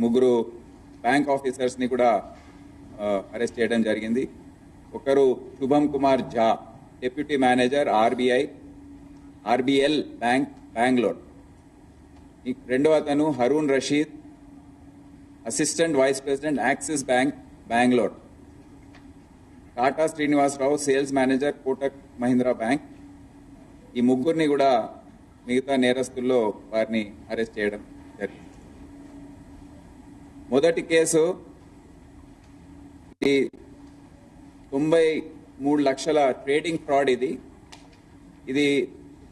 ముగ్గురు బ్యాంక్ ఆఫీసర్స్ని కూడా అరెస్ట్ చేయడం జరిగింది. ఒకరు Shubham Kumar Jha, deputy manager RBL bank Bengaluru. రెండో అతను Haroon Rashid, assistant vice president Axis bank Bengaluru. Tata Srinivasarao, sales manager Kotak Mahindra bank. ఈ ముగ్గురిని కూడా మిగతా నేరస్తుల్లో వారిని అరెస్ట్ చేయడం జరిగింది. మొదటి కేసు 93 లక్షల ట్రేడింగ్ ఫ్రాడ్. ఇది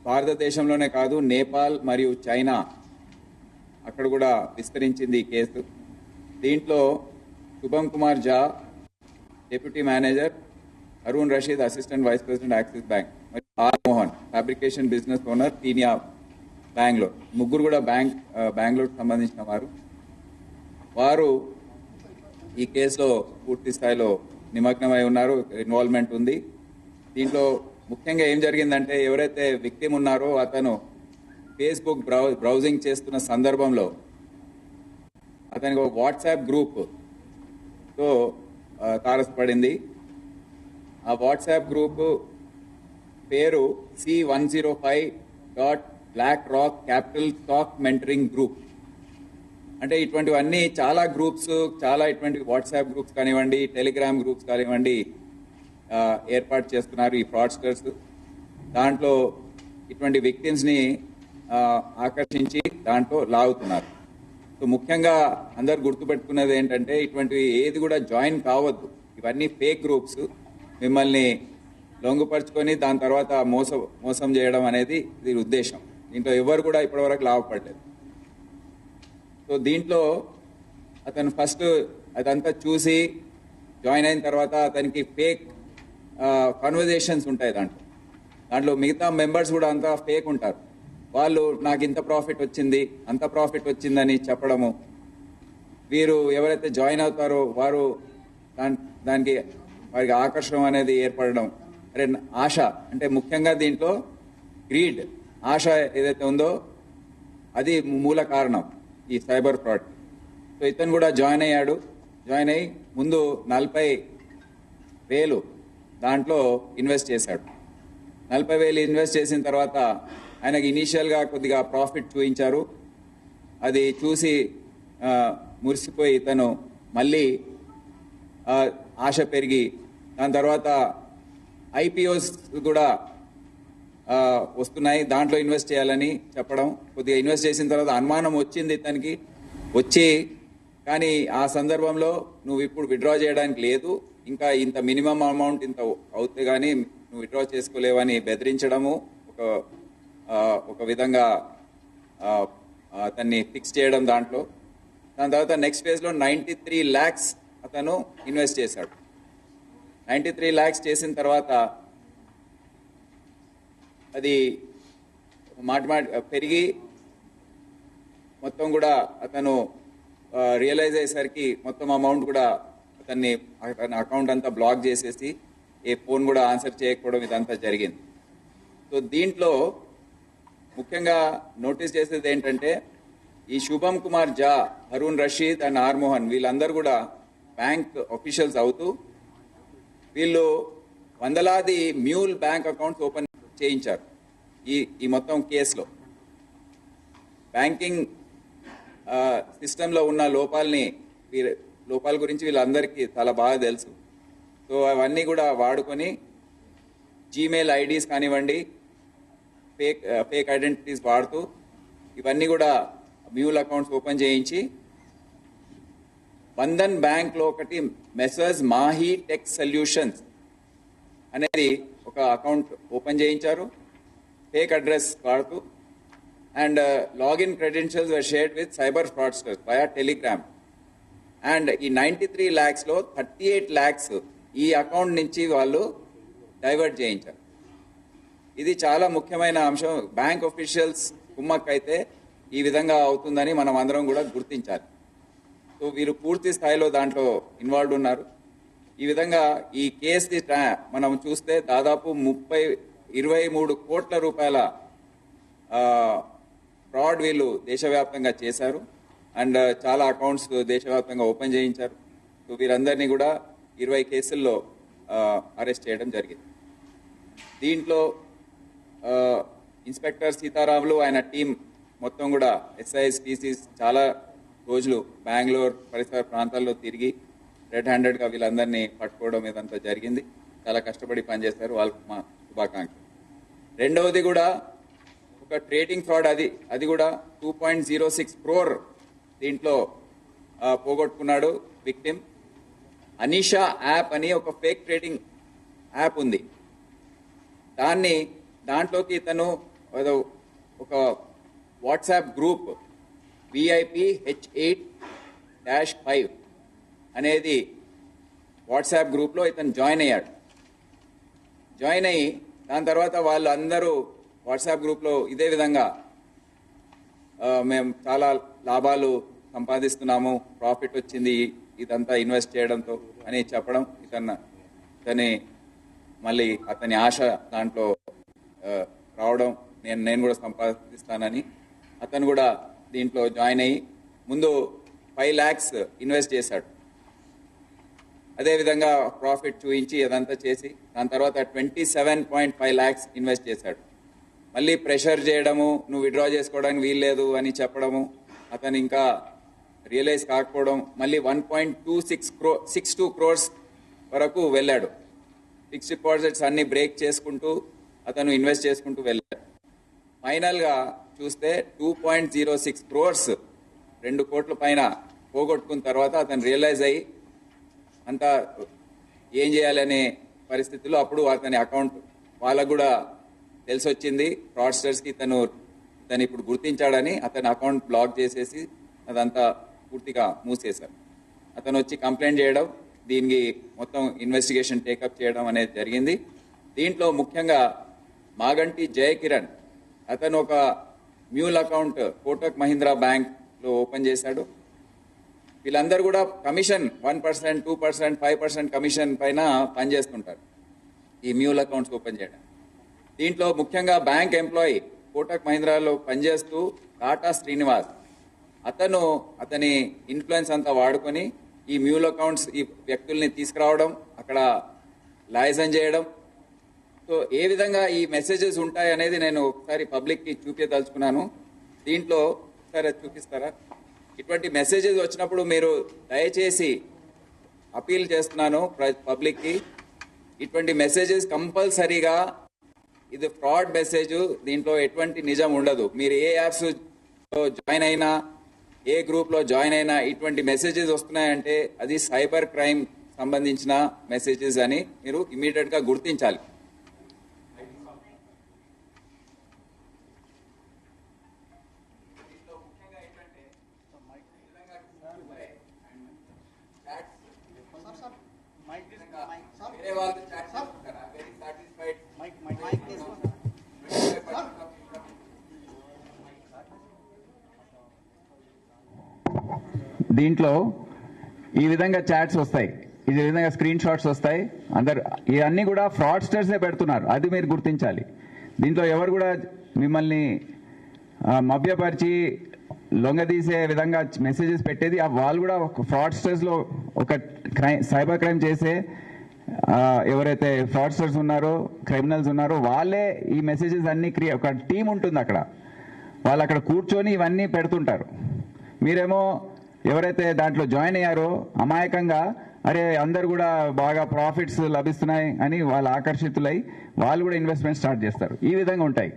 భారతదేశంలోనే కాదు, నేపాల్ మరియు చైనా అక్కడ కూడా విస్తరించింది ఈ కేసు. దీంట్లో Shubham Kumar Jha, deputy manager, Arun Rashid, assistant vice president Axis bank, మరియు R Mohan, fabrication business owner, తీనియా బెంగళూరు. ముగ్గురు కూడా బెంగళూరుకు సంబంధించిన వారు ఈ కేసులో పూర్తి స్థాయిలో నిమగ్నమై ఉన్నారు, ఇన్వాల్వ్మెంట్ ఉంది. దీంట్లో ముఖ్యంగా ఏం జరిగిందంటే, ఎవరైతే విక్టిమ్ ఉన్నారో అతను ఫేస్బుక్ బ్రౌజింగ్ చేస్తున్న సందర్భంలో అతనికి ఒక వాట్సాప్ గ్రూప్తో తారసపడింది. ఆ వాట్సాప్ గ్రూప్ పేరు C105.BlackRock Capital Stock Mentoring group. అంటే ఇటువంటివన్నీ చాలా గ్రూప్స్, చాలా ఇటువంటి వాట్సాప్ గ్రూప్స్ కానివ్వండి, టెలిగ్రామ్ గ్రూప్స్ కానివ్వండి ఏర్పాటు చేస్తున్నారు ఈ ఫ్రాడ్స్టర్స్. దాంట్లో ఇటువంటి విక్టిమ్స్ని ఆకర్షించి దాంట్లో లాగుతున్నారు. సో ముఖ్యంగా అందరు గుర్తుపెట్టుకున్నది ఏంటంటే, ఇటువంటివి ఏది కూడా జాయిన్ కావద్దు. ఇవన్నీ ఫేక్ గ్రూప్స్. మిమ్మల్ని లొంగుపరుచుకొని దాని తర్వాత మోసం చేయడం అనేది దీని ఉద్దేశం. దీంట్లో ఎవరు కూడా ఇప్పటివరకు లాభపడలేదు. సో దీంట్లో అతను ఫస్ట్ అదంతా చూసి జాయిన్ అయిన తర్వాత అతనికి ఫేక్ కన్వర్జేషన్స్ ఉంటాయి. దాంట్లో మిగతా మెంబర్స్ కూడా అంతా ఫేక్ ఉంటారు. వాళ్ళు నాకు ఇంత ప్రాఫిట్ వచ్చింది, అంత ప్రాఫిట్ వచ్చిందని చెప్పడము. వీరు ఎవరైతే జాయిన్ అవుతారో వారు దానికి వారికి ఆకర్షణ అనేది ఏర్పడడం. ఆశ అంటే ముఖ్యంగా దీంట్లో గ్రీడ్, ఆశ ఏదైతే ఉందో అది మూల కారణం ఈ సైబర్ ఫ్రాడ్. సో ఇతను కూడా జాయిన్ అయ్యి ముందు 40,000 దాంట్లో ఇన్వెస్ట్ చేశాడు. 40,000 ఇన్వెస్ట్ చేసిన తర్వాత ఆయనకి ఇనీషియల్గా కొద్దిగా ప్రాఫిట్ చూపించారు. అది చూసి మురిసిపోయి ఇతను మళ్ళీ ఆశ పెరిగి దాని తర్వాత IPOs కూడా వస్తున్నాయి, దాంట్లో ఇన్వెస్ట్ చేయాలని చెప్పడం. కొద్దిగా ఇన్వెస్ట్ చేసిన తర్వాత అనుమానం వచ్చింది ఇతనికి. కానీ ఆ సందర్భంలో నువ్వు ఇప్పుడు విత్డ్రా చేయడానికి లేదు, ఇంకా ఇంత మినిమం అమౌంట్ ఇంత అవుతే కానీ నువ్వు విత్డ్రా చేసుకోలేవని బెదిరించడము, ఒక విధంగా అతన్ని ఫిక్స్ చేయడం దాంట్లో. దాని తర్వాత నెక్స్ట్ ఫేజ్లో 93 lakhs అతను ఇన్వెస్ట్ చేశాడు. 93 lakhs చేసిన తర్వాత అది మాట పెరిగి మొత్తం కూడా అతను రియలైజ్ అయ్యేసరికి మొత్తం అమౌంట్ కూడా అతని అకౌంట్ అంతా బ్లాక్ చేసేసి ఏ ఫోన్ కూడా ఆన్సర్ చేయకపోవడం ఇదంతా జరిగింది. సో దీంట్లో ముఖ్యంగా నోటీస్ చేసేది ఏంటంటే, ఈ శుభం కుమార్ ఝా, హరూన్ రషీద్ అండ్ ఆర్ మోహన్ వీళ్ళందరూ కూడా బ్యాంక్ ఆఫీషియల్స్ అవుతూ వీళ్ళు వందలాది మ్యూల్ బ్యాంక్ అకౌంట్స్ ఓపెన్ చేయించారు ఈ మొత్తం కేసులో. బ్యాంకింగ్ సిస్టంలో ఉన్న లోపాల గురించి వీళ్ళందరికీ చాలా బాగా తెలుసు. సో అవన్నీ కూడా వాడుకొని జీమెయిల్ ఐడీస్ కానివ్వండి, ఫేక్ ఐడెంటిటీస్ వాడుతూ ఇవన్నీ కూడా మ్యూల్ అకౌంట్స్ ఓపెన్ చేయించి బంధన్ బ్యాంక్లో ఒకటి మెసర్స్ మాహీ టెక్ సొల్యూషన్స్ అనేది ఒక అకౌంట్ ఓపెన్ చేయించారు ఫేక్ అడ్రస్ వాడుతూ. And login credentials were shared with cyber fraudsters via Telegram. And ఈ 93 lakhsలో 38 lakhs ఈ అకౌంట్ నుంచి వాళ్ళు డైవర్ట్ చేయించారు. ఇది చాలా ముఖ్యమైన అంశం. బ్యాంక్ ఆఫీషియల్స్ కుమ్మక్కైతే ఈ విధంగా అవుతుందని మనం అందరం కూడా గుర్తించాలి. సో వీరు పూర్తి స్థాయిలో దాంట్లో ఇన్వాల్వ్ ఉన్నారు. ఈ విధంగా ఈ కేసు మనం చూస్తే దాదాపు 23 కోట్ల రూపాయల ఫ్రాడ్ వీళ్ళు దేశవ్యాప్తంగా చేశారు. అండ్ చాలా అకౌంట్స్ దేశవ్యాప్తంగా ఓపెన్ చేయించారు. సో వీరందరినీ కూడా 20 కేసుల్లో అరెస్ట్ చేయడం జరిగింది. దీంట్లో ఇన్స్పెక్టర్ సీతారాములు ఆయన టీం మొత్తం కూడా ఎస్ఐస్ పీసీస్ చాలా రోజులు బెంగళూరు పరిసర ప్రాంతాల్లో తిరిగి రెడ్ హ్యాండెడ్గా వీళ్ళందరినీ పట్టుకోవడం ఇదంతా జరిగింది. చాలా కష్టపడి పనిచేశారు, వాళ్ళకు మా శుభాకాంక్షలు. రెండవది కూడా ఒక ట్రేడింగ్ ఫ్రాడ్, అది కూడా 2.06 crore దీంట్లో పోగొట్టుకున్నాడు విక్టిమ్. అనీషా యాప్ అని ఒక ఫేక్ ట్రేడింగ్ యాప్ ఉంది. దాంట్లోకి ఇతను ఒక వాట్సాప్ గ్రూప్ VIP-H8-5 అనేది వాట్సాప్ గ్రూప్లో ఇతను జాయిన్ అయ్యాడు. జాయిన్ అయ్యి దాని తర్వాత వాళ్ళందరూ వాట్సాప్ గ్రూప్లో ఇదే విధంగా మేము చాలా లాభాలు సంపాదిస్తున్నాము, ప్రాఫిట్ వచ్చింది ఇదంతా ఇన్వెస్ట్ చేయడంతో అని చెప్పడం, ఇతని మళ్ళీ అతని ఆశ దాంట్లో రావడం, నేను కూడా సంపాదిస్తానని అతను కూడా దీంట్లో జాయిన్ అయ్యి ముందు 5 lakhs ఇన్వెస్ట్ చేశాడు. అదేవిధంగా ప్రాఫిట్ చూపించి అదంతా చేసి దాని తర్వాత 27.5 lakhs ఇన్వెస్ట్ చేశాడు. మళ్ళీ ప్రెషర్ చేయడము, నువ్వు విత్డ్రా చేసుకోవడానికి వీల్లేదు అని చెప్పడము, అతను ఇంకా రియలైజ్ కాకపోవడం, మళ్ళీ 1.62 crores వరకు వెళ్ళాడు. ఫిక్స్డ్ డిపాజిట్స్ అన్ని బ్రేక్ చేసుకుంటూ అతను ఇన్వెస్ట్ చేసుకుంటూ వెళ్ళాడు. ఫైనల్గా చూస్తే 2.06 crores 2 కోట్ల పైన పోగొట్టుకున్న తర్వాత అతను రియలైజ్ అయ్యి అంతా ఏం చేయాలనే పరిస్థితుల్లో అప్పుడు అతని అకౌంట్ వాళ్ళకు కూడా తెలిసి వచ్చింది, ఫ్రాడ్స్టర్స్కి ఇతను ఇప్పుడు గుర్తించాడని అతని అకౌంట్ బ్లాక్ చేసేసి అదంతా పూర్తిగా మూసేశారు. అతను వచ్చి కంప్లైంట్ చేయడం, దీనికి మొత్తం ఇన్వెస్టిగేషన్ టేకప్ చేయడం అనేది జరిగింది. దీంట్లో ముఖ్యంగా మాగంటి జయకిరణ్ అతను ఒక మ్యూల్ అకౌంట్ కోటక్ మహీంద్రా బ్యాంక్లో ఓపెన్ చేశాడు. వీళ్ళందరూ కూడా కమిషన్ 1%, 2%, 5% కమిషన్ పైన పనిచేస్తుంటారు ఈ మ్యూల్ అకౌంట్స్ ఓపెన్ చేయడం. దీంట్లో ముఖ్యంగా బ్యాంక్ ఎంప్లాయీ కోటక్ మహీంద్రాలో పనిచేస్తూ టాటా శ్రీనివాస్ అతని ఇన్ఫ్లుయెన్స్ అంతా వాడుకొని ఈ మ్యూల్ అకౌంట్స్ ఈ వ్యక్తుల్ని తీసుకురావడం, అక్కడ లైసెన్స్ చేయడం. సో ఏ విధంగా ఈ మెసేజెస్ ఉంటాయి అనేది నేను ఒకసారి పబ్లిక్కి చూపించదలుచుకున్నాను. దీంట్లో ఒకసారి చూపిస్తారా? ఇటువంటి మెసేజెస్ వచ్చినప్పుడు మీరు దయచేసి అపీల్ చేస్తున్నాను పబ్లిక్కి, ఇటువంటి మెసేజెస్ కంపల్సరీగా ఇది ఫ్రాడ్ మెసేజ్, దీంట్లో ఎటువంటి నిజం ఉండదు. మీరు ఏ యాప్స్ జాయిన్ అయినా, ఏ గ్రూప్లో జాయిన్ అయినా ఇటువంటి మెసేజెస్ వస్తున్నాయంటే అది సైబర్ క్రైమ్ సంబంధించిన మెసేజెస్ అని మీరు ఇమీడియట్గా గుర్తించాలి. దీంట్లో ఈ విధంగా చాట్స్ వస్తాయి, ఈ విధంగా స్క్రీన్ షాట్స్ వస్తాయి. ఇవన్నీ కూడా ఫ్రాడ్స్టర్సే పెడుతున్నారు, అది మీరు గుర్తించాలి. దీంట్లో ఎవరు కూడా మిమ్మల్ని మభ్యపరిచి లొంగదీసే విధంగా మెసేజెస్ పెట్టేది వాళ్ళు కూడా ఫ్రాడ్స్టర్స్లో ఒక సైబర్ క్రైమ్ చేసే ఎవరైతే ఫ్రాడ్స్టర్స్ ఉన్నారో, క్రిమినల్స్ ఉన్నారో వాళ్ళే ఈ మెసేజెస్ అన్ని ఒక టీం ఉంటుంది అక్కడ, వాళ్ళు అక్కడ కూర్చొని ఇవన్నీ పెడుతుంటారు. మీరేమో ఎవరైతే దాంట్లో జాయిన్ అయ్యారో అమాయకంగా అరే అందరు కూడా బాగా ప్రాఫిట్స్ లభిస్తున్నాయి అని వాళ్ళు ఆకర్షితులై వాళ్ళు కూడా ఇన్వెస్ట్మెంట్ స్టార్ట్ చేస్తారు. ఈ విధంగా ఉంటాయి.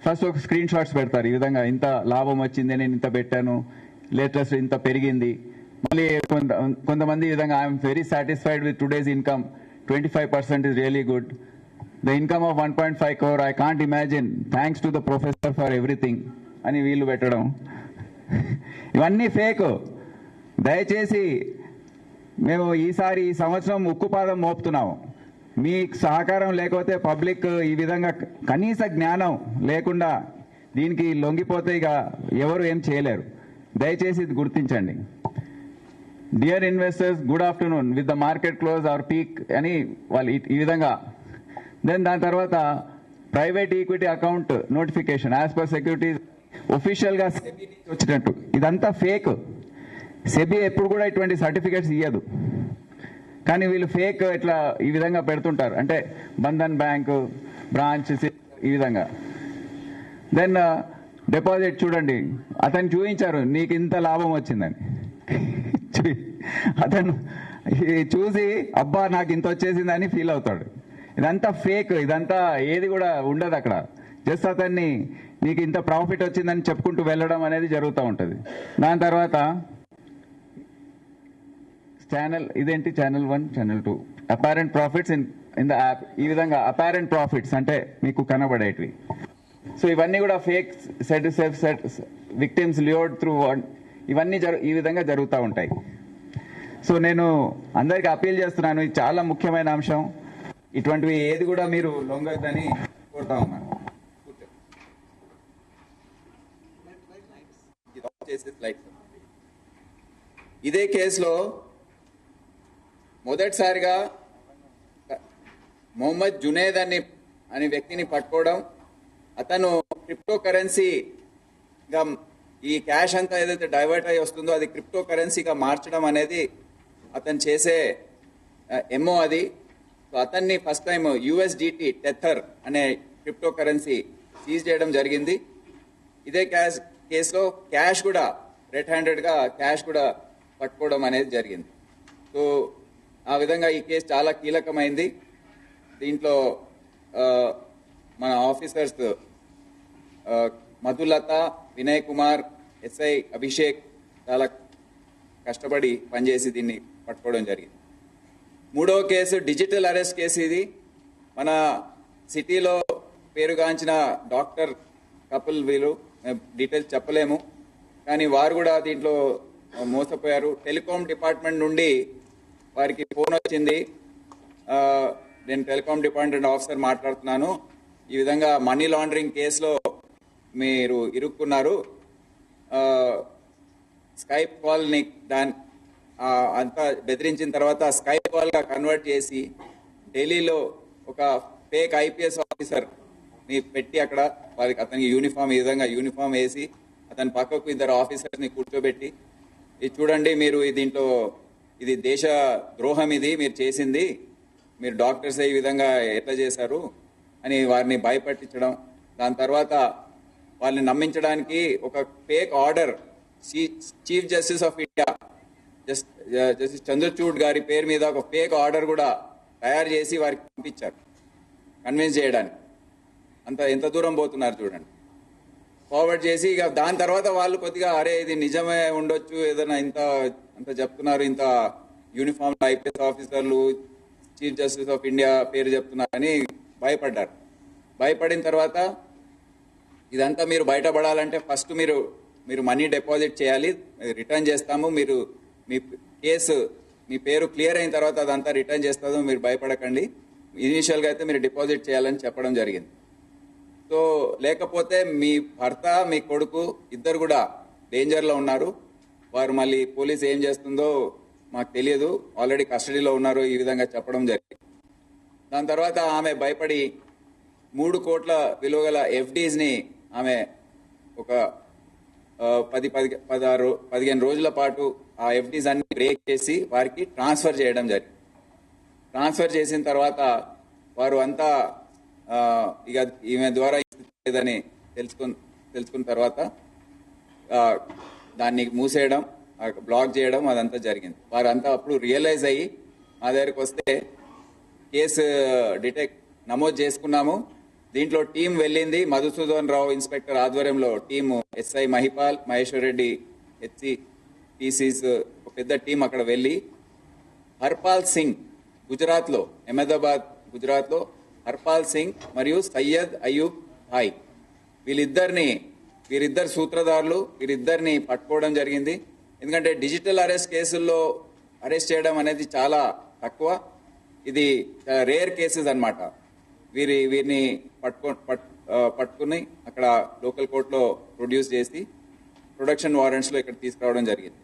ఫస్ట్ ఒక స్క్రీన్ షాట్స్ పెడతారు, ఈ విధంగా ఇంత లాభం వచ్చింది, నేను ఇంత పెట్టాను, లేటెస్ట్ ఇంత పెరిగింది. మళ్ళీ కొంతమంది ఈ విధంగా I'm very satisfied with today's income, 25% is really good. The income of 1.5 crore, I can't imagine. Thanks to the professor for everything. అని వీళ్ళు పెట్టడం, ఇవన్నీ ఫేక్. దయచేసి మేము ఈ సంవత్సరం ఉక్కుపాదం మోపుతున్నాము. మీ సహకారం లేకపోతే పబ్లిక్ ఈ విధంగా కనీస జ్ఞానం లేకుండా దీనికి లొంగిపోతే ఇక ఎవరు ఏం చేయలేరు. దయచేసి ఇది గుర్తించండి. Dear investors, good afternoon. With the market close or peak అని వాళ్ళు ఈ విధంగా. దాని తర్వాత private equity account notification as per securities official గా వచ్చినట్టు, ఇదంతా ఫేక్. సెబీ ఎప్పుడు కూడా ఇటువంటి సర్టిఫికేట్స్ ఇవ్వదు, కానీ వీళ్ళు ఫేక్ ఇట్లా ఈ విధంగా పెడుతుంటారు. అంటే బంధన్ బ్యాంకు బ్రాంచ్ ఈ విధంగా. దెన్ డిపాజిట్ చూడండి, అతను చూపించారు నీకు ఇంత లాభం వచ్చిందని. అతను చూసి అబ్బా నాకు ఇంత వచ్చేసిందని ఫీల్ అవుతాడు. ఇదంతా ఫేక్, ఇదంతా ఏది కూడా ఉండదు అక్కడ. జస్ట్ అతన్ని నీకు ఇంత ప్రాఫిట్ వచ్చిందని చెప్పుకుంటూ వెళ్ళడం అనేది జరుగుతూ ఉంటుంది. దాని తర్వాత ఛానల్ ఇదేంటి, channel 1 channel 2 apparent profits in the app. ఈ విధంగా అపారెంట్ ప్రాఫిట్స్ అంటే మీకు కనబడేటివి. సో ఇవన్నీ కూడా ఫేక్ సెట్ విక్టిమ్స్ లియోడ్ త్రూ ఇవన్నీ ఈ విధంగా జరుగుతూ ఉంటాయి. సో నేను అందరికీ అప్పీల్ చేస్తున్నాను, ఇది చాలా ముఖ్యమైన అంశం. ఇటువంటివి ఏది కూడా మీరు లొంగద్దని కోరుతా ఉన్నాను. ఇదే కేసులో మొదటిసారిగా మొహమ్మద్ జునేద్ అనే వ్యక్తిని పట్టుకోవడం, అతను క్రిప్టో కరెన్సీగా ఈ క్యాష్ అంతా ఏదైతే డైవర్ట్ అయ్యి వస్తుందో అది క్రిప్టో కరెన్సీగా మార్చడం అనేది అతను చేసే ఎంఓ అది. సో అతన్ని ఫస్ట్ టైం USDT టెథర్ అనే క్రిప్టో కరెన్సీ సీజ్ చేయడం జరిగింది. ఇదే కేసులో క్యాష్ కూడా రెడ్ హ్యాండెడ్గా క్యాష్ కూడా పట్టుకోవడం అనేది జరిగింది. సో ఆ విధంగా ఈ కేసు చాలా కీలకమైంది. దీంట్లో మన ఆఫీసర్స్ మధులత, వినయ్ కుమార్, SI అభిషేక్ చాలా కష్టపడి పనిచేసి దీన్ని పట్టుకోవడం జరిగింది. మూడవ కేసు డిజిటల్ అరెస్ట్ కేసు. ఇది మన సిటీలో పేరుగాంచిన డాక్టర్ కపుల్, వీళ్ళు డీటెయిల్స్ చెప్పలేము, కానీ వారు కూడా దీంట్లో మోసపోయారు. టెలికాం డిపార్ట్మెంట్ నుండి వారికి ఫోన్ వచ్చింది, నేను టెలికాం డిపార్ట్మెంట్ ఆఫీసర్ మాట్లాడుతున్నాను, ఈ విధంగా మనీ లాండరింగ్ కేసులో మీరు ఇరుక్కున్నారు, స్కైప్ కాల్ని అంతా బెదిరించిన తర్వాత స్కైప్ కాల్గా కన్వర్ట్ చేసి ఢిల్లీలో ఒక ఫేక్ IPS ఆఫీసర్ని పెట్టి అక్కడ వారికి అతనికి యూనిఫామ్ ఈ విధంగా యూనిఫామ్ వేసి అతని పక్కకు ఇద్దరు ఆఫీసర్స్ని కూర్చోబెట్టి ఇది చూడండి మీరు దీంట్లో ఇది దేశ ద్రోహం, ఇది మీరు చేసింది, మీరు డాక్టర్స్ ఈ విధంగా ఎట్లా చేశారు అని వారిని భయపెట్టించడం. దాని తర్వాత వాళ్ళని నమ్మించడానికి ఒక fake order chief justice of India justice Chandrachud గారి పేరు మీద ఒక ఫేక్ ఆర్డర్ కూడా తయారు చేసి వారికి పంపించారు కన్విన్స్ చేయడానికి. ఎంత దూరం పోతున్నారు చూడండి. ఫార్వర్డ్ చేసి ఇక దాని తర్వాత వాళ్ళు కొద్దిగా అరే ఇది నిజమే ఉండొచ్చు, ఏదైనా అంత చెప్తున్నారు, ఇంత యూనిఫామ్ IPS ఆఫీసర్లు చీఫ్ జస్టిస్ ఆఫ్ ఇండియా పేరు చెప్తున్నారని భయపడ్డారు. భయపడిన తర్వాత ఇదంతా మీరు బయటపడాలంటే ఫస్ట్ మీరు మనీ డిపాజిట్ చేయాలి, రిటర్న్ చేస్తాము, మీరు మీ కేసు మీ పేరు క్లియర్ అయిన తర్వాత అదంతా రిటర్న్ చేస్తాము, మీరు భయపడకండి, ఇనీషియల్గా అయితే మీరు డిపాజిట్ చేయాలని చెప్పడం జరిగింది. సో లేకపోతే మీ భర్త మీ కొడుకు ఇద్దరు కూడా డేంజర్లో ఉన్నారు, వారు మళ్ళీ పోలీస్ ఏం చేస్తుందో మాకు తెలియదు, ఆల్రెడీ కస్టడీలో ఉన్నారు, ఈ విధంగా చెప్పడం జరిగింది. దాని తర్వాత ఆమె భయపడి 3 కోట్ల విలువగల FDsని ఆమె ఒక 15 రోజుల పాటు ఆ FDs అన్ని బ్రేక్ చేసి వారికి ట్రాన్స్ఫర్ చేయడం జరిగింది. ట్రాన్స్ఫర్ చేసిన తర్వాత వారు అంతా ఇక ఈమె ద్వారా లేదని తెలుసుకున్న తర్వాత దాన్ని మూసేయడం, బ్లాక్ చేయడం అదంతా జరిగింది. వారంతా అప్పుడు రియలైజ్ అయ్యి మా దగ్గరికి వస్తే కేసు నమోదు చేసుకున్నాము. దీంట్లో టీం వెళ్ళింది, మధుసూదన్ రావు ఇన్స్పెక్టర్ ఆధ్వర్యంలో team, SI Mahipal, Maheshwar Reddy HC PCs ఒక పెద్ద టీం అక్కడ వెళ్ళి హర్పాల్ సింగ్ గుజరాత్లో, అహ్మదాబాద్ గుజరాత్లో హర్పాల్ సింగ్ మరియు సయ్యద్ అయూబ్ భాయ్ వీరిద్దరు సూత్రధారులు, వీరిద్దరిని పట్టుకోవడం జరిగింది. ఎందుకంటే డిజిటల్ అరెస్ట్ కేసుల్లో అరెస్ట్ చేయడం అనేది చాలా తక్కువ, ఇది రేర్ కేసెస్ అన్నమాట. వీరిని పట్టుకుని అక్కడ లోకల్ కోర్టులో ప్రొడ్యూస్ చేసి ప్రొడక్షన్ వారెంట్స్లో ఇక్కడ తీసుకురావడం జరిగింది.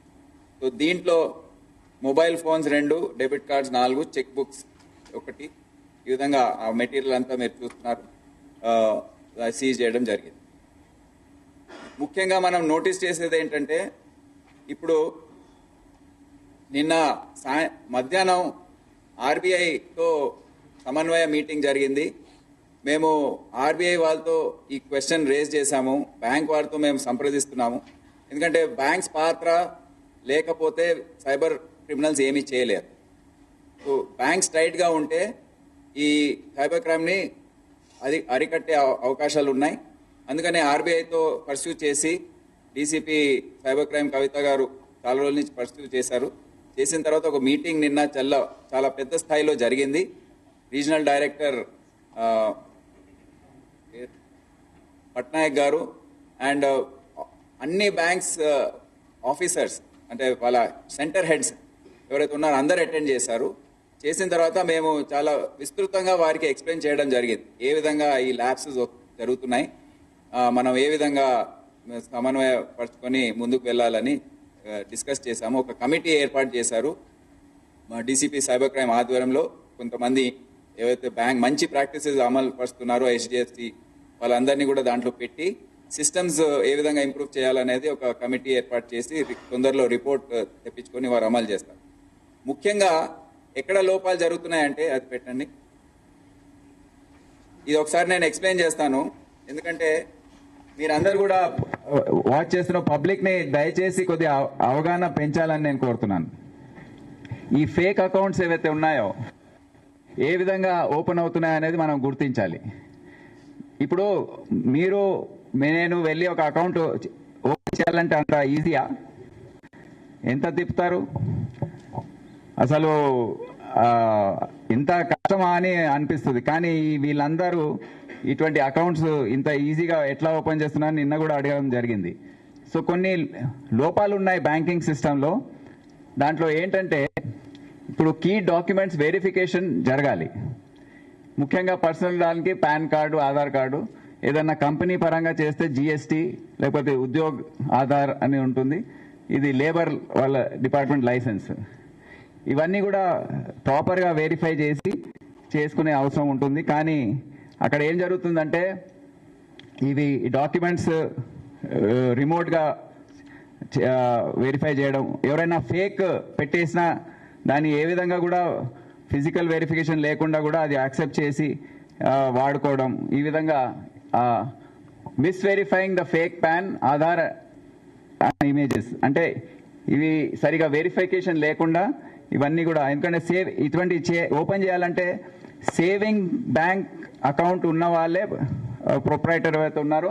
సో దీంట్లో mobile phones 2, debit cards 4, cheque books 1, ఈ విధంగా ఆ మెటీరియల్ అంతా మీరు చూస్తున్నారు సీజ్ చేయడం జరిగింది. ముఖ్యంగా మనం నోటీస్ చేసేది ఏంటంటే ఇప్పుడు నిన్న మధ్యాహ్నం ఆర్బీఐతో సమన్వయ మీటింగ్ జరిగింది. మేము ఆర్బీఐ వాళ్ళతో ఈ క్వశ్చన్ రేజ్ చేశాము, బ్యాంక్ వారితో మేము సంప్రదిస్తున్నాము. ఎందుకంటే బ్యాంక్స్ పాత్ర లేకపోతే సైబర్ క్రిమినల్స్ ఏమీ చేయలేరు. సో బ్యాంక్స్ టైట్గా ఉంటే ఈ సైబర్ క్రైమ్ని అరికట్టే అవకాశాలు ఉన్నాయి. అందుకనే ఆర్బీఐతో పర్స్యూ చేసి డీసీపీ సైబర్ క్రైమ్ కవిత గారు చాలా రోజుల నుంచి పర్స్యూ చేశారు. చేసిన తర్వాత ఒక మీటింగ్ నిన్న చాలా పెద్ద స్థాయిలో జరిగింది. రీజనల్ డైరెక్టర్ పట్నాయక్ గారు అండ్ అన్ని బ్యాంక్స్ ఆఫీసర్స్ అంటే వాళ్ళ సెంటర్ హెడ్స్ ఎవరైతే ఉన్నారో అందరు అటెండ్ చేశారు. చేసిన తర్వాత మేము చాలా విస్తృతంగా వారికి ఎక్స్ప్లెయిన్ చేయడం జరిగింది, ఏ విధంగా ఈ ల్యాబ్సెస్ జరుగుతున్నాయి, మనం ఏ విధంగా సమన్వయపరుచుకొని ముందుకు వెళ్ళాలని డిస్కస్ చేశాము. ఒక కమిటీ ఏర్పాటు చేశారు మా డీసీపీ సైబర్ క్రైమ్ ఆధ్వర్యంలో. కొంతమంది ఏవైతే బ్యాంక్ మంచి ప్రాక్టీసెస్ అమలు పరుస్తున్నారో HDFC వాళ్ళందరినీ కూడా దాంట్లో పెట్టి సిస్టమ్స్ ఏ విధంగా ఇంప్రూవ్ చేయాలనేది ఒక కమిటీ ఏర్పాటు చేసి తొందరలో రిపోర్ట్ తెప్పించుకొని వారు అమలు చేస్తారు. ముఖ్యంగా ఎక్కడ లోపాలు జరుగుతున్నాయంటే అది పెట్టండి, ఇది ఒకసారి నేను ఎక్స్ప్లెయిన్ చేస్తాను. ఎందుకంటే మీరందరూ కూడా వాచ్ చేస్తున్న పబ్లిక్ ని దయచేసి కొద్దిగా అవగాహన పెంచాలని నేను కోరుతున్నాను. ఈ ఫేక్ అకౌంట్స్ ఏవైతే ఉన్నాయో ఏ విధంగా ఓపెన్ అవుతున్నాయో అనేది మనం గుర్తించాలి. ఇప్పుడు నేను వెళ్ళి ఒక అకౌంట్ ఓపెన్ చేయాలంటే అంత ఈజీయా? ఎంత తిప్పుతారు? అసలు ఇంత కష్టమా అని అనిపిస్తుంది. కానీ వీళ్ళందరూ ఇటువంటి అకౌంట్స్ ఇంత ఈజీగా ఎట్లా ఓపెన్ చేస్తున్నారని నిన్న కూడా అడగడం జరిగింది. సో కొన్ని లోపాలు ఉన్నాయి బ్యాంకింగ్ సిస్టంలో. దాంట్లో ఏంటంటే ఇప్పుడు కీ డాక్యుమెంట్స్ వెరిఫికేషన్ జరగాలి. ముఖ్యంగా పర్సనల్ దానికి పాన్ కార్డు, ఆధార్ కార్డు, ఏదన్నా కంపెనీ పరంగా చేస్తే GST లేకపోతే ఉద్యోగ్ ఆధార్ అని ఉంటుంది, ఇది లేబర్ వాళ్ళ డిపార్ట్మెంట్ లైసెన్స్. ఇవన్నీ కూడా ప్రాపర్గా వెరిఫై చేసుకునే అవసరం ఉంటుంది. కానీ అక్కడ ఏం జరుగుతుందంటే ఇవి డాక్యుమెంట్స్ రిమోట్గా వెరిఫై చేయడం, ఎవరైనా ఫేక్ పెట్టేసినా దాన్ని ఏ విధంగా కూడా ఫిజికల్ వెరిఫికేషన్ లేకుండా కూడా అది యాక్సెప్ట్ చేసి వాడుకోవడం, ఈ విధంగా misverifying the fake PAN, Aadhaar images, అంటే ఇవి సరిగా వెరిఫికేషన్ లేకుండా ఇవన్నీ కూడా. ఎందుకంటే ఇటువంటి ఓపెన్ చేయాలంటే సేవింగ్ బ్యాంక్ అకౌంట్ ఉన్న వాళ్ళే, ప్రొప్రైటర్ ఎవరైతే ఉన్నారో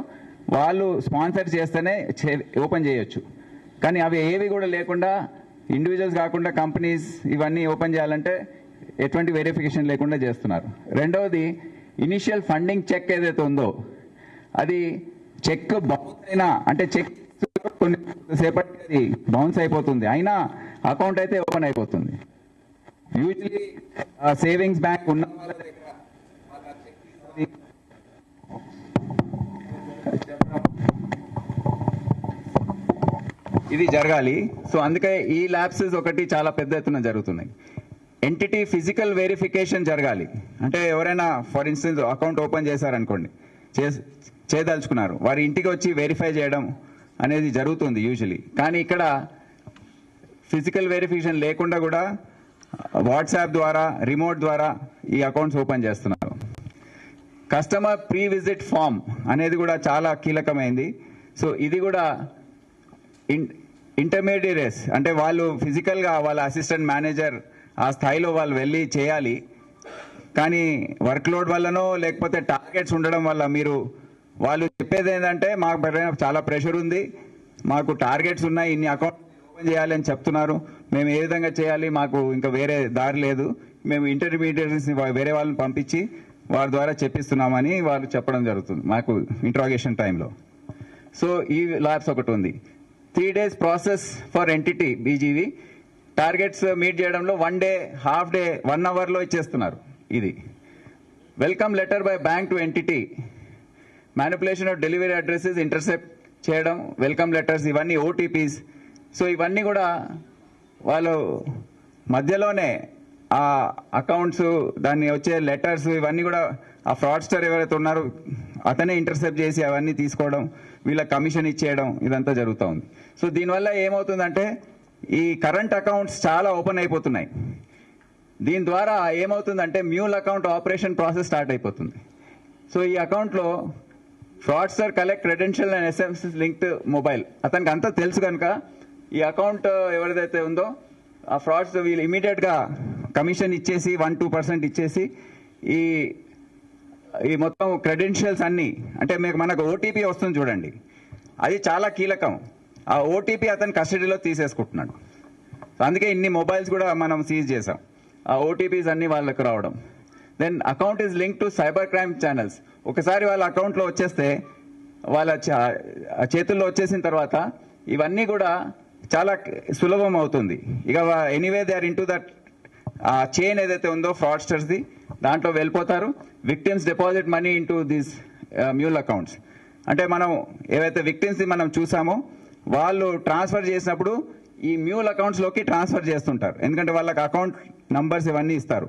వాళ్ళు స్పాన్సర్ చేస్తేనే ఓపెన్ చేయొచ్చు. కానీ అవి ఏవి కూడా లేకుండా ఇండివిజువల్స్ కాకుండా కంపెనీస్ ఇవన్నీ ఓపెన్ చేయాలంటే ఎటువంటి వెరిఫికేషన్ లేకుండా చేస్తున్నారు. రెండవది ఇనిషియల్ ఫండింగ్ చెక్ ఏదైతే ఉందో అది చెక్ బౌన్స్ అయినా, అంటే చెక్ కొన్ని సేపటి బౌన్స్ అయిపోతుంది, అయినా అకౌంట్ అయితే ఓపెన్ అయిపోతుంది. యూజువలీ సేవింగ్స్ బ్యాంక్ ఉన్న వాళ్ళ దగ్గర ఇది జరగాలి. సో అందుకే ఈ ల్యాబ్సెస్ ఒకటి చాలా పెద్ద ఎత్తున జరుగుతున్నాయి. ఎంటిటీ ఫిజికల్ వెరిఫికేషన్ జరగాలి. అంటే ఎవరైనా ఫర్ ఇన్స్టెన్స్ అకౌంట్ ఓపెన్ చేశారనుకోండి, చేయదలుచుకున్నారు, వారి ఇంటికి వచ్చి వెరిఫై చేయడం అనేది జరుగుతుంది యూజువలీ. కానీ ఇక్కడ ఫిజికల్ వెరిఫికేషన్ లేకుండా కూడా వాట్సాప్ ద్వారా, రిమోట్ ద్వారా ఈ అకౌంట్స్ ఓపెన్ చేస్తున్నారు. కస్టమర్ ప్రీ విజిట్ ఫామ్ అనేది కూడా చాలా కీలకమైంది. సో ఇది కూడా ఇంటర్మీడియట్స్ అంటే వాళ్ళు ఫిజికల్గా వాళ్ళ అసిస్టెంట్ మేనేజర్ ఆ స్థాయిలో వాళ్ళు వెళ్ళి చేయాలి. కానీ వర్క్ లోడ్ వల్లనో లేకపోతే టార్గెట్స్ ఉండడం వల్ల వాళ్ళు చెప్పేది ఏంటంటే మాకు చాలా ప్రెషర్ ఉంది, మాకు టార్గెట్స్ ఉన్నాయి, ఇన్ని అకౌంట్ ఓపెన్ చేయాలి అని చెప్తున్నారు, మేము ఏ విధంగా చేయాలి, మాకు ఇంకా వేరే దారి లేదు, మేము ఇంటర్మీడియట్స్ని వేరే వాళ్ళని పంపించి వారి ద్వారా చెప్పిస్తున్నామని వాళ్ళు చెప్పడం జరుగుతుంది మాకు ఇంట్రాగేషన్ టైంలో. సో ఈ ల్యాబ్స్ ఒకటి ఉంది. 3 days process for entity BGV. Targets meet చేయడంలో 1 day, హాఫ్ డే, 1 hourలో ఇచ్చేస్తున్నారు. ఇది welcome letter by bank to entity, manipulation of delivery addresses intercept చేయడం, వెల్కమ్ లెటర్స్, ఇవన్నీ OTPs. సో ఇవన్నీ కూడా వాళ్ళు మధ్యలోనే ఆ అకౌంట్స్, దాన్ని వచ్చే లెటర్స్, ఇవన్నీ కూడా ఆ ఫ్రాడ్స్టర్ ఎవరైతే ఉన్నారో అతనే ఇంటర్సెప్ట్ చేసి అవన్నీ తీసుకోవడం, వీళ్ళ కమిషన్ ఇచ్చేయడం, ఇదంతా జరుగుతూ ఉంది. సో దీనివల్ల ఏమవుతుందంటే ఈ కరెంట్ అకౌంట్స్ చాలా ఓపెన్ అయిపోతున్నాయి. దీని ద్వారా ఏమవుతుందంటే mule account operation process start అయిపోతుంది. సో ఈ అకౌంట్లో fraudster collect credential and SMS linked mobile, అతనికి అంతా తెలుసు కనుక ఈ అకౌంట్ ఎవరిదైతే ఉందో ఆ ఫ్రాడ్స్ వీళ్ళు ఇమీడియట్గా కమిషన్ ఇచ్చేసి 1-2% ఇచ్చేసి ఈ మొత్తం క్రెడెన్షియల్స్ అన్నీ, అంటే మనకు ఓటీపీ వస్తుంది చూడండి, అది చాలా కీలకం. ఆ ఓటీపీ అతని కస్టడీలో తీసేసుకుంటున్నాడు. సో అందుకే ఇన్ని మొబైల్స్ కూడా మనం సీజ్ చేసాం. ఆ ఓటీపీస్ అన్ని వాళ్ళకు రావడం. Then account is link to cyber crime channels. ఒకసారి వాళ్ళ అకౌంట్లో వచ్చేస్తే వాళ్ళ చేతుల్లో వచ్చేసిన తర్వాత ఇవన్నీ కూడా చాలా సులభం అవుతుంది. ఇక anyway they are into that chain ఏదైతే ఉందో ఫ్రాడ్స్టర్స్ది, దాంట్లో వెళ్ళిపోతారు. Victims deposit money into these mule accounts. అంటే మనం ఏవైతే విక్టిమ్స్ని మనం చూసామో వాళ్ళు ట్రాన్స్ఫర్ చేసినప్పుడు ఈ మ్యూల్ అకౌంట్స్లోకి ట్రాన్స్ఫర్ చేస్తుంటారు. ఎందుకంటే వాళ్ళకి అకౌంట్ నంబర్స్ ఇవన్నీ ఇస్తారు.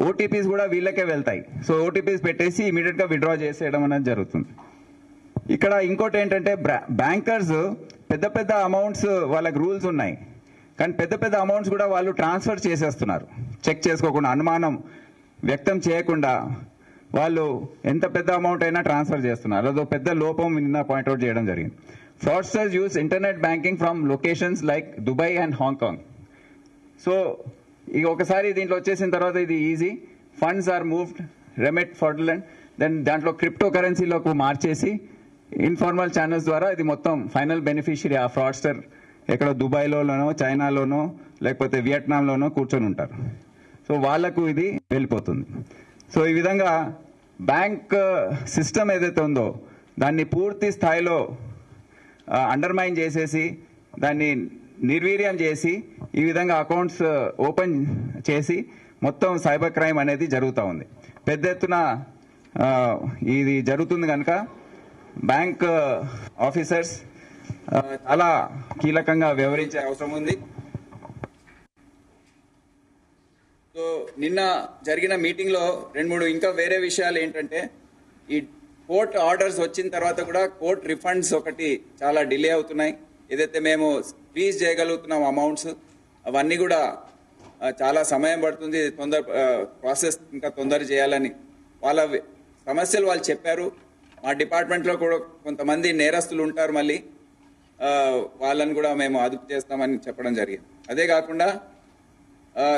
ఓటీపీస్ కూడా వీళ్ళకే వెళ్తాయి. సో ఓటీపీస్ పెట్టేసి ఇమీడియట్గా విత్డ్రా చేసేయడం అనేది జరుగుతుంది. ఇక్కడ ఇంకోటి ఏంటంటే బ్యాంకర్స్ పెద్ద పెద్ద అమౌంట్స్ వాళ్ళకి రూల్స్ ఉన్నాయి, కానీ పెద్ద పెద్ద అమౌంట్స్ కూడా వాళ్ళు ట్రాన్స్ఫర్ చేసేస్తున్నారు. చెక్ చేసుకోకుండా, అనుమానం వ్యక్తం చేయకుండా వాళ్ళు ఎంత పెద్ద అమౌంట్ అయినా ట్రాన్స్ఫర్ చేస్తున్నారు. అదో పెద్ద లోపం నిన్న పాయింట్అవుట్ చేయడం జరిగింది. Fraudsters use internet banking from locations like Dubai and Hong Kong. So ఇక ఒకసారి దీంట్లో వచ్చేసిన తర్వాత ఇది easy, funds are moved, remit, ఫార్డ్లాండ్, దెన్ దాంట్లో క్రిప్టో కరెన్సీలోకి మార్చేసి ఇన్ఫార్మల్ ఛానల్స్ ద్వారా ఇది మొత్తం ఫైనల్ బెనిఫిషియరీ ఆ ఫ్రాడ్స్టర్ ఎక్కడో దుబాయ్లోనో, చైనాలోనో, లేకపోతే వియట్నాంలోనో కూర్చొని ఉంటారు. సో వాళ్లకు ఇది వెళ్ళిపోతుంది. సో ఈ విధంగా బ్యాంక్ సిస్టమ్ ఏదైతే ఉందో దాన్ని పూర్తి స్థాయిలో అండర్మైన్ చేసేసి దాన్ని నిర్వీర్యం చేసి ఈ విధంగా అకౌంట్స్ ఓపెన్ చేసి మొత్తం సైబర్ క్రైమ్ అనేది జరుగుతూ ఉంది. పెద్ద ఎత్తున ఇది జరుగుతుంది కనుక బ్యాంక్ ఆఫీసర్స్ చాలా కీలకంగా వ్యవహరించే అవసరం ఉంది. సో నిన్న జరిగిన మీటింగ్లో 2-3 ఇంకా వేరే విషయాలు ఏంటంటే, ఈ కోర్ట్ ఆర్డర్స్ వచ్చిన తర్వాత కూడా కోర్ట్ రిఫండ్స్ ఒకటి చాలా డిలే అవుతున్నాయి. ఏదైతే మేము ఫ్రీజ్ చేయగలుగుతున్నాం అమౌంట్స్, అవన్నీ కూడా చాలా సమయం పడుతుంది. ప్రాసెస్ ఇంకా తొందర చేయాలని వాళ్ళ సమస్యలు వాళ్ళు చెప్పారు. మా డిపార్ట్మెంట్లో కూడా కొంతమంది నేరస్తులు ఉంటారు, మళ్ళీ వాళ్ళని కూడా మేము అదుపు చేస్తామని చెప్పడం జరిగింది. అదే కాకుండా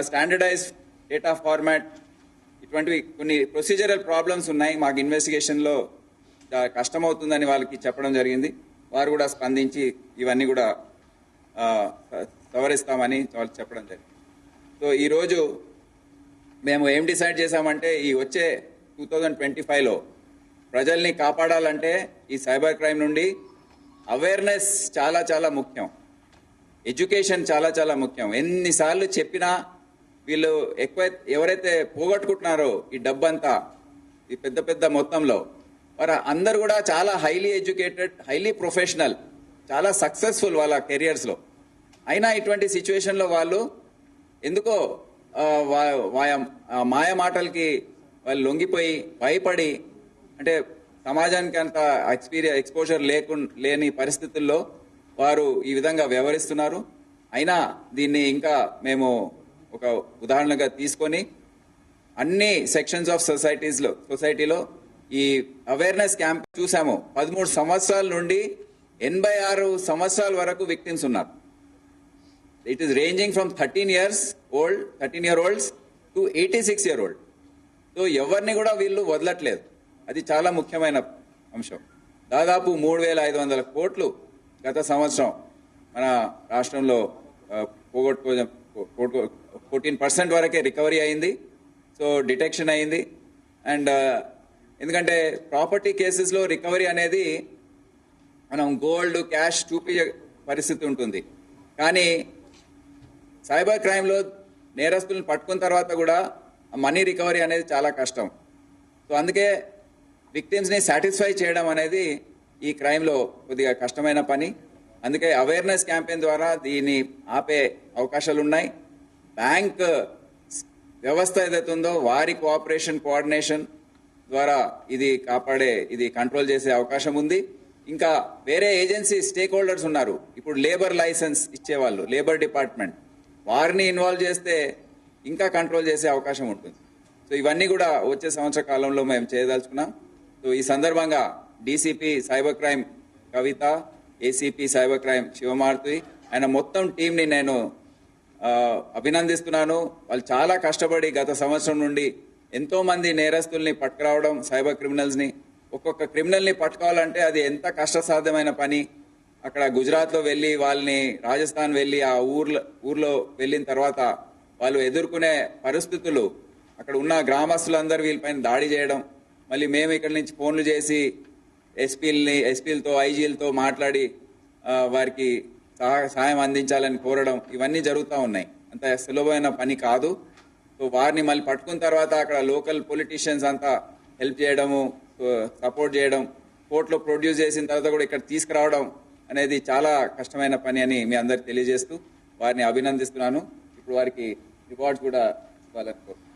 స్టాండర్డైజ్ డేటా ఫార్మాట్, ఇటువంటివి కొన్ని ప్రొసీజరల్ ప్రాబ్లమ్స్ ఉన్నాయి. మాకు ఇన్వెస్టిగేషన్లో కష్టమవుతుందని వాళ్ళకి చెప్పడం జరిగింది. వారు కూడా స్పందించి ఇవన్నీ కూడా సవరిస్తామని వాళ్ళు చెప్పడం జరిగింది. సో ఈరోజు మేము ఏం డిసైడ్ చేశామంటే, ఈ వచ్చే 2025లో ప్రజల్ని కాపాడాలంటే ఈ సైబర్ క్రైమ్ నుండి అవేర్నెస్ చాలా చాలా ముఖ్యం, ఎడ్యుకేషన్ చాలా చాలా ముఖ్యం. ఎన్నిసార్లు చెప్పినా వీళ్ళు ఎవరైతే పోగొట్టుకుంటున్నారో ఈ డబ్బంతా ఈ పెద్ద పెద్ద మొత్తంలో, వారు అందరు కూడా చాలా హైలీ ఎడ్యుకేటెడ్, హైలీ ప్రొఫెషనల్, చాలా సక్సెస్ఫుల్ వాళ్ళ కెరియర్స్లో. అయినా ఇటువంటి సిచ్యువేషన్లో వాళ్ళు ఎందుకో మాయ మాటలకి వాళ్ళు లొంగిపోయి భయపడి, అంటే సమాజానికి అంత ఎక్స్పోజర్ లేని పరిస్థితుల్లో వారు ఈ విధంగా వ్యవహరిస్తున్నారు. అయినా దీన్ని ఇంకా మేము ఒక ఉదాహరణగా తీసుకొని అన్ని సెక్షన్స్ ఆఫ్ సొసైటీలో ఈ అవేర్నెస్ క్యాంప్ చూసాము. 13 సంవత్సరాల నుండి 86 సంవత్సరాల వరకు విక్టిమ్స్ ఉన్నారు. It is ranging from 13-year-olds to 86-year-old. So ఎవరిని కూడా వీళ్ళు వదలట్లేదు. అది చాలా ముఖ్యమైన అంశం. దాదాపు 3,500 కోట్లు గత సంవత్సరం మన రాష్ట్రంలో 14% వరకే రికవరీ అయింది. సో డిటెక్షన్ అయింది. అండ్ ఎందుకంటే ప్రాపర్టీ కేసెస్లో రికవరీ అనేది మనం గోల్డ్, క్యాష్ చూపించే పరిస్థితి ఉంటుంది. కానీ సైబర్ క్రైమ్లో నేరస్తులను పట్టుకున్న తర్వాత కూడా మనీ రికవరీ అనేది చాలా కష్టం. సో అందుకే విక్టిమ్స్ని సాటిస్ఫై చేయడం అనేది ఈ క్రైమ్లో కొద్దిగా కష్టమైన పని. అందుకే అవేర్నెస్ క్యాంపెయిన్ ద్వారా దీన్ని ఆపే అవకాశాలు ఉన్నాయి. బ్యాంక్ వ్యవస్థ ఏదైతే ఉందో వారి కోఆపరేషన్, కోఆర్డినేషన్ ద్వారా ఇది కంట్రోల్ చేసే అవకాశం ఉంది. ఇంకా వేరే ఏజెన్సీ స్టేక్ హోల్డర్స్ ఉన్నారు. ఇప్పుడు లేబర్ లైసెన్స్ ఇచ్చేవాళ్ళు, లేబర్ డిపార్ట్మెంట్, వారిని ఇన్వాల్వ్ చేస్తే ఇంకా కంట్రోల్ చేసే అవకాశం ఉంటుంది. సో ఇవన్నీ కూడా వచ్చే సంవత్సర కాలంలో మేము చేయదలుచుకున్నాం. సో ఈ సందర్భంగా డీసీపీ సైబర్ క్రైమ్ కవిత, ఏసీపీ సైబర్ క్రైమ్ శివమారుతి, ఆయన మొత్తం టీంని నేను అభినందిస్తున్నాను. వాళ్ళు చాలా కష్టపడి గత సంవత్సరం నుండి ఎంతో మంది నేరస్తుల్ని పట్టుకురావడం, సైబర్ క్రిమినల్స్ ని, ఒక్కొక్క క్రిమినల్ ని పట్టుకోవాలంటే అది ఎంత కష్టసాధ్యమైన పని. అక్కడ గుజరాత్ లో వెళ్లి వాళ్ళని, రాజస్థాన్ వెళ్లి ఆ ఊర్లో వెళ్ళిన తర్వాత వాళ్ళు ఎదుర్కొనే పరిస్థితులు, అక్కడ ఉన్న గ్రామస్తులందరూ వీళ్ళపైన దాడి చేయడం, మళ్ళీ మేము ఇక్కడ నుంచి ఫోన్లు చేసి ఎస్పీలతో ఐజీలతో మాట్లాడి వారికి సహాయం అందించాలని కోరడం, ఇవన్నీ జరుగుతూ ఉన్నాయి. అంత సులభమైన పని కాదు. సో వారిని మళ్ళీ పట్టుకున్న తర్వాత అక్కడ లోకల్ పొలిటీషియన్స్ అంతా హెల్ప్ చేయడము, సపోర్ట్ చేయడం, కోర్టులో ప్రొడ్యూస్ చేసిన తర్వాత కూడా ఇక్కడ తీసుకురావడం అనేది చాలా కష్టమైన పని అని మీ అందరికి తెలియజేస్తూ వారిని అభినందిస్తున్నాను. ఇప్పుడు వారికి రివార్డ్స్ కూడా ఇవ్వాలనుకుంటున్నాను.